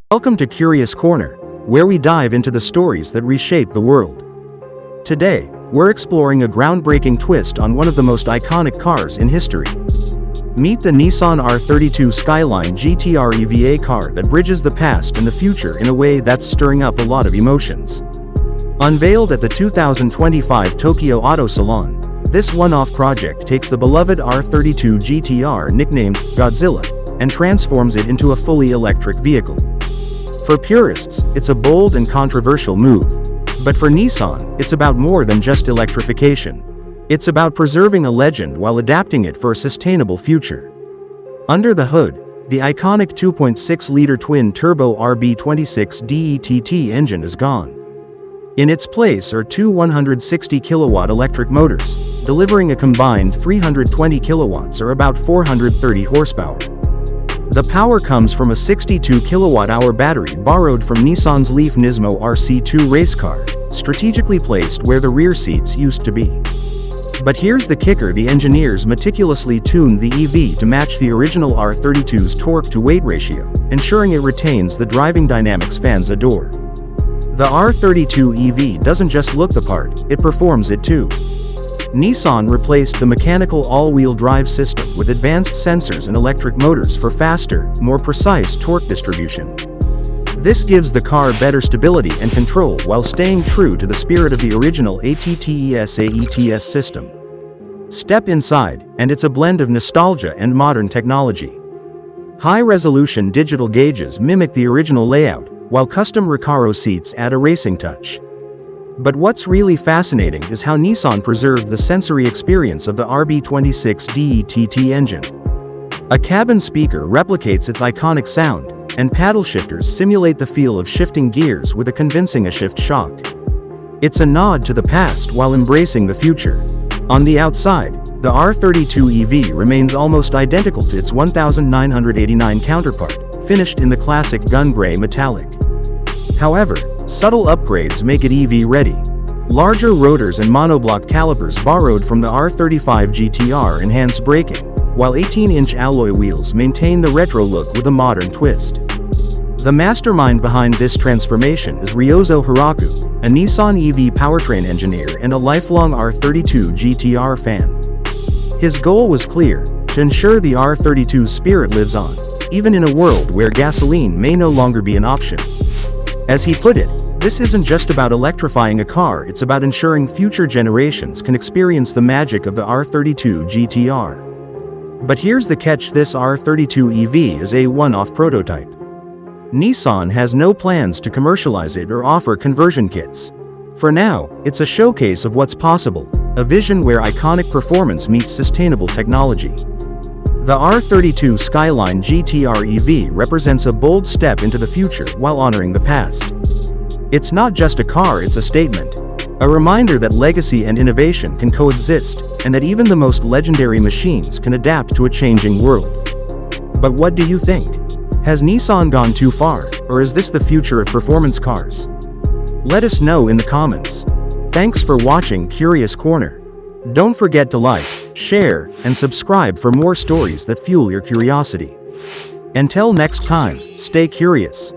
Welcome to Curious Corner, where we dive into the stories that reshape the world. Today, we're exploring a groundbreaking twist on one of the most iconic cars in history. Meet the Nissan R32 Skyline GT-R EVA car that bridges the past and the future in a way that's stirring up a lot of emotions. Unveiled at the 2025 Tokyo Auto Salon, this one-off project takes the beloved R32 GT-R, nicknamed Godzilla, and transforms it into a fully electric vehicle. For purists, it's a bold and controversial move. But for Nissan, it's about more than just electrification. It's about preserving a legend while adapting it for a sustainable future. Under the hood, the iconic 2.6-liter twin-turbo RB26 DETT engine is gone. In its place are two 160-kilowatt electric motors, delivering a combined 320 kilowatts or about 430 horsepower. The power comes from a 62 kilowatt-hour battery borrowed from Nissan's Leaf Nismo RC2 race car, strategically placed where the rear seats used to be. But here's the kicker: the engineers meticulously tuned the EV to match the original R32's torque-to-weight ratio, ensuring it retains the driving dynamics fans adore. The R32 EV doesn't just look the part, it performs it too. Nissan replaced the mechanical all-wheel drive system with advanced sensors and electric motors for faster, more precise torque distribution. This gives the car better stability and control while staying true to the spirit of the original ATTES system. Step inside, and it's a blend of nostalgia and modern technology. High-resolution digital gauges mimic the original layout, while custom Recaro seats add a racing touch. But what's really fascinating is how Nissan preserved the sensory experience of the RB26 DETT engine. A cabin speaker replicates its iconic sound, and paddle shifters simulate the feel of shifting gears with a convincing shift shock. It's a nod to the past while embracing the future. On the outside, the R32 EV remains almost identical to its 1989 counterpart, finished in the classic gun gray metallic. However, subtle upgrades make it EV-ready. Larger rotors and monoblock calipers borrowed from the R35 GT-R enhance braking, while 18-inch alloy wheels maintain the retro look with a modern twist. The mastermind behind this transformation is Ryozo Hiraku, a Nissan EV powertrain engineer and a lifelong R32 GT-R fan. His goal was clear: to ensure the R32's spirit lives on, even in a world where gasoline may no longer be an option. As he put it, this isn't just about electrifying a car, it's about ensuring future generations can experience the magic of the R32 GT-R. But here's the catch: this R32 EV is a one-off prototype. Nissan has no plans to commercialize it or offer conversion kits. For now, it's a showcase of what's possible, a vision where iconic performance meets sustainable technology. The R32 Skyline GT-R EV represents a bold step into the future while honoring the past. It's not just a car, it's a statement. A reminder that legacy and innovation can coexist, and that even the most legendary machines can adapt to a changing world. But what do you think? Has Nissan gone too far, or is this the future of performance cars? Let us know in the comments. Thanks for watching Curious Corner. Don't forget to like, share, and subscribe for more stories that fuel your curiosity. Until next time, stay curious.